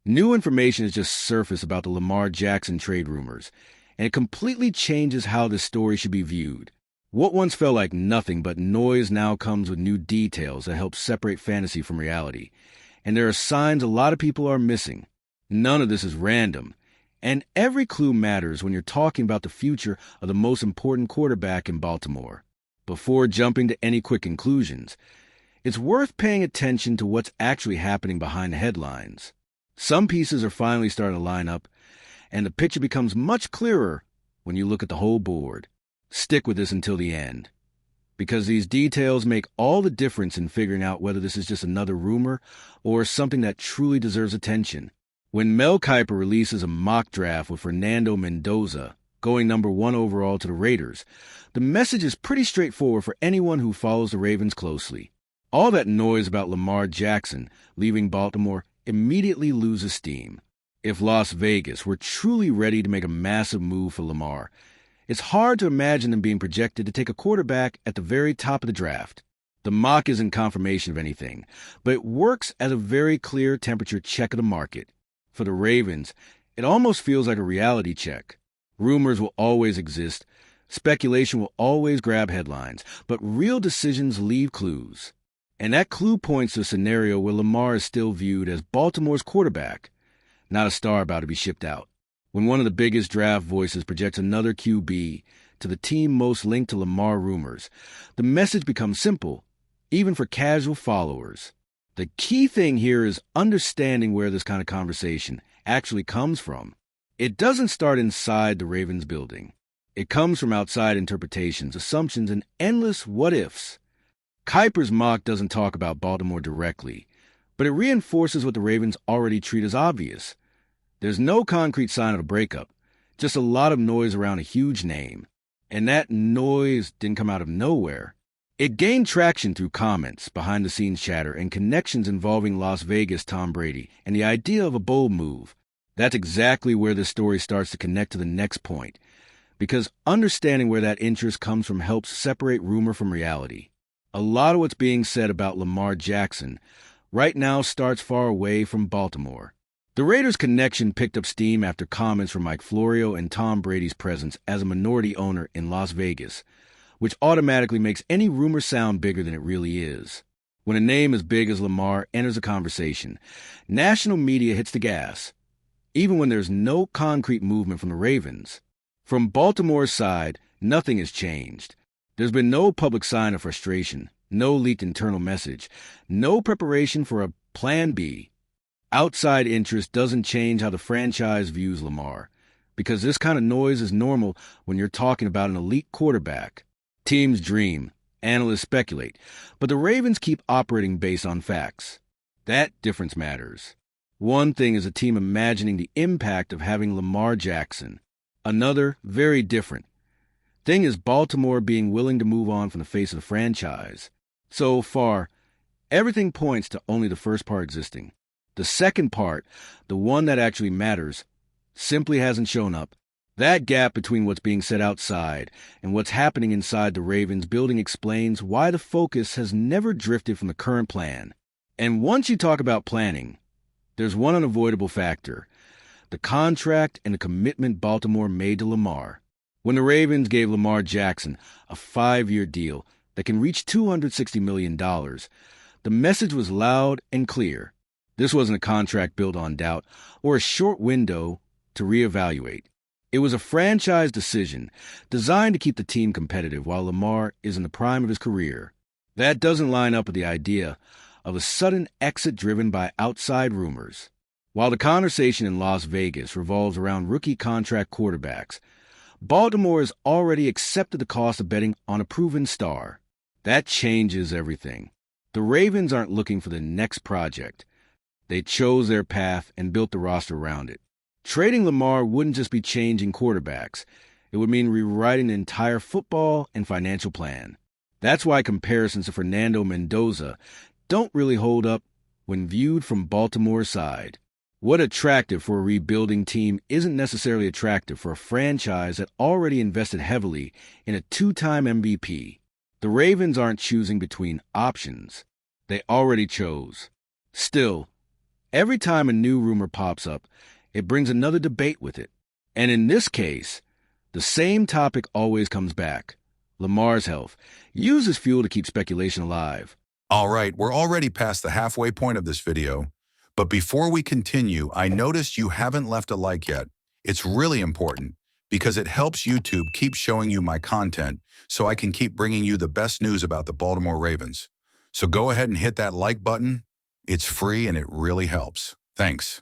New information has just surfaced about the Lamar Jackson trade rumors, and it completely changes how this story should be viewed. What once felt like nothing but noise now comes with new details that help separate fantasy from reality. And there are signs a lot of people are missing. None of this is random. And every clue matters when you're talking about the future of the most important quarterback in Baltimore. Before jumping to any quick conclusions, it's worth paying attention to what's actually happening behind the headlines. Some pieces are finally starting to line up, and the picture becomes much clearer when you look at the whole board. Stick with this until the end, because these details make all the difference in figuring out whether this is just another rumor or something that truly deserves attention. When Mel Kiper releases a mock draft with Fernando Mendoza going number 1 overall to the Raiders, the message is pretty straightforward for anyone who follows the Ravens closely. All that noise about Lamar Jackson leaving Baltimore immediately loses steam. If Las Vegas were truly ready to make a massive move for Lamar, it's hard to imagine them being projected to take a quarterback at the very top of the draft. The mock isn't confirmation of anything, but it works as a very clear temperature check of the market. For the Ravens, it almost feels like a reality check. Rumors will always exist, speculation will always grab headlines, but real decisions leave clues. And that clue points to a scenario where Lamar is still viewed as Baltimore's quarterback, not a star about to be shipped out. When one of the biggest draft voices projects another QB to the team most linked to Lamar rumors, the message becomes simple, even for casual followers. The key thing here is understanding where this kind of conversation actually comes from. It doesn't start inside the Ravens building. It comes from outside interpretations, assumptions, and endless what-ifs. Kiper's mock doesn't talk about Baltimore directly, but it reinforces what the Ravens already treat as obvious. There's no concrete sign of a breakup, just a lot of noise around a huge name. And that noise didn't come out of nowhere. It gained traction through comments, behind-the-scenes chatter, and connections involving Las Vegas Tom Brady and the idea of a bold move. That's exactly where this story starts to connect to the next point, because understanding where that interest comes from helps separate rumor from reality. A lot of what's being said about Lamar Jackson right now starts far away from Baltimore. The Raiders' connection picked up steam after comments from Mike Florio and Tom Brady's presence as a minority owner in Las Vegas, which automatically makes any rumor sound bigger than it really is. When a name as big as Lamar enters a conversation, national media hits the gas, even when there's no concrete movement from the Ravens. From Baltimore's side, nothing has changed. There's been no public sign of frustration, no leaked internal message, no preparation for a plan B. Outside interest doesn't change how the franchise views Lamar, because this kind of noise is normal when you're talking about an elite quarterback. Teams dream, analysts speculate, but the Ravens keep operating based on facts. That difference matters. One thing is a team imagining the impact of having Lamar Jackson. Another, very different thing is Baltimore being willing to move on from the face of the franchise. So far, everything points to only the first part existing. The second part, the one that actually matters, simply hasn't shown up. That gap between what's being said outside and what's happening inside the Ravens building explains why the focus has never drifted from the current plan. And once you talk about planning, there's one unavoidable factor: the contract and the commitment Baltimore made to Lamar. When the Ravens gave Lamar Jackson a 5-year deal that can reach $260 million, the message was loud and clear. This wasn't a contract built on doubt or a short window to reevaluate. It was a franchise decision designed to keep the team competitive while Lamar is in the prime of his career. That doesn't line up with the idea of a sudden exit driven by outside rumors. While the conversation in Las Vegas revolves around rookie contract quarterbacks, Baltimore has already accepted the cost of betting on a proven star. That changes everything. The Ravens aren't looking for the next project. They chose their path and built the roster around it. Trading Lamar wouldn't just be changing quarterbacks. It would mean rewriting the entire football and financial plan. That's why comparisons to Fernando Mendoza don't really hold up when viewed from Baltimore's side. What attractive for a rebuilding team isn't necessarily attractive for a franchise that already invested heavily in a 2-time MVP. The Ravens aren't choosing between options. They already chose. Still, Every time a new rumor pops up, it brings another debate with it. And in this case, the same topic always comes back. Lamar's health uses fuel to keep speculation alive. All right, we're already past the halfway point of this video, but before we continue, I noticed you haven't left a like yet. It's really important because it helps YouTube keep showing you my content so I can keep bringing you the best news about the Baltimore Ravens. So go ahead and hit that like button. It's free and it really helps. Thanks.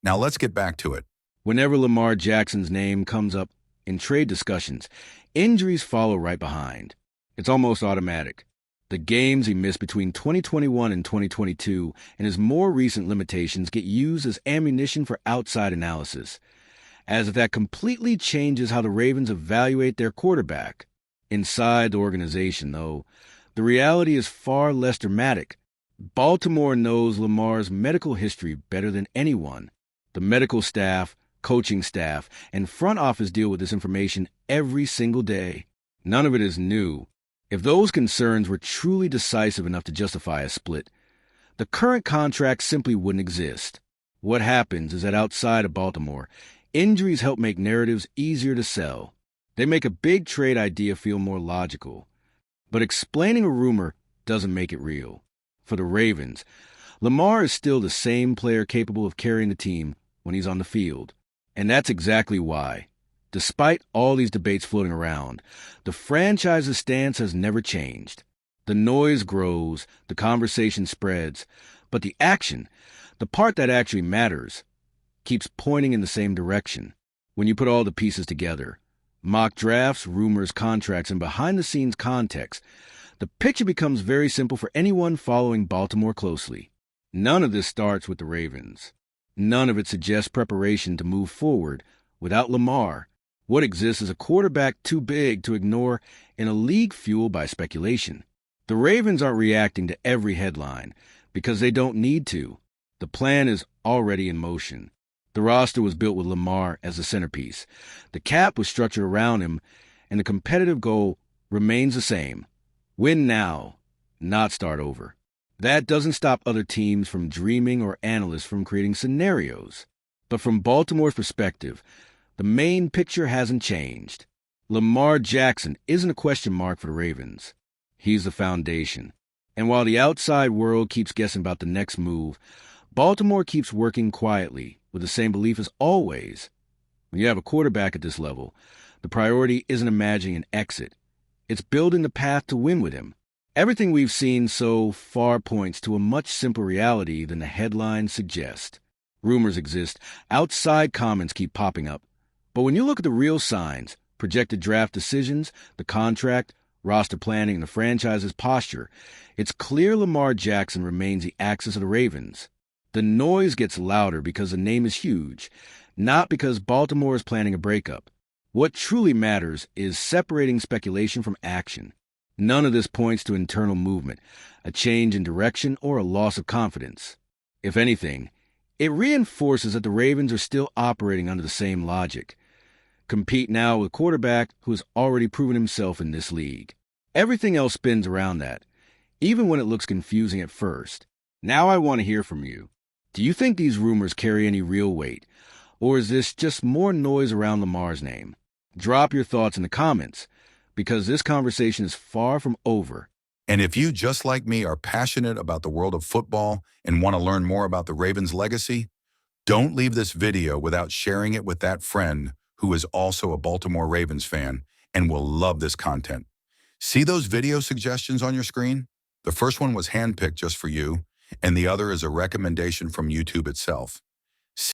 Now let's get back to it. Whenever Lamar Jackson's name comes up in trade discussions, injuries follow right behind. It's almost automatic. The games he missed between 2021 and 2022 and his more recent limitations get used as ammunition for outside analysis, as if that completely changes how the Ravens evaluate their quarterback. Inside the organization, though, the reality is far less dramatic. Baltimore knows Lamar's medical history better than anyone. The medical staff, coaching staff, and front office deal with this information every single day. None of it is new. If those concerns were truly decisive enough to justify a split, the current contract simply wouldn't exist. What happens is that outside of Baltimore, injuries help make narratives easier to sell. They make a big trade idea feel more logical. But explaining a rumor doesn't make it real. For the Ravens, Lamar is still the same player capable of carrying the team when he's on the field. And that's exactly why, despite all these debates floating around, the franchise's stance has never changed. The noise grows, the conversation spreads, but the action, the part that actually matters, keeps pointing in the same direction. When you put all the pieces together, mock drafts, rumors, contracts, and behind-the-scenes context, the picture becomes very simple for anyone following Baltimore closely. None of this starts with the Ravens. None of it suggests preparation to move forward without Lamar. What exists is a quarterback too big to ignore in a league fueled by speculation. The Ravens aren't reacting to every headline because they don't need to. The plan is already in motion. The roster was built with Lamar as the centerpiece. The cap was structured around him, and the competitive goal remains the same. Win now, not start over. That doesn't stop other teams from dreaming or analysts from creating scenarios. But from Baltimore's perspective, the main picture hasn't changed. Lamar Jackson isn't a question mark for the Ravens. He's the foundation. And while the outside world keeps guessing about the next move, Baltimore keeps working quietly with the same belief as always. When you have a quarterback at this level, the priority isn't imagining an exit. It's building the path to win with him. Everything we've seen so far points to a much simpler reality than the headlines suggest. Rumors exist. Outside comments keep popping up. But when you look at the real signs, projected draft decisions, the contract, roster planning, and the franchise's posture, it's clear Lamar Jackson remains the axis of the Ravens. The noise gets louder because the name is huge, not because Baltimore is planning a breakup. What truly matters is separating speculation from action. None of this points to internal movement, a change in direction, or a loss of confidence. If anything, it reinforces that the Ravens are still operating under the same logic. Compete now with a quarterback who has already proven himself in this league. Everything else spins around that, even when it looks confusing at first. Now I want to hear from you. Do you think these rumors carry any real weight, or is this just more noise around Lamar's name? Drop your thoughts in the comments, because this conversation is far from over. And if you, just like me, are passionate about the world of football and want to learn more about the Ravens' legacy, don't leave this video without sharing it with that friend who is also a Baltimore Ravens fan and will love this content. See those video suggestions on your screen? The first one was handpicked just for you, and the other is a recommendation from YouTube itself.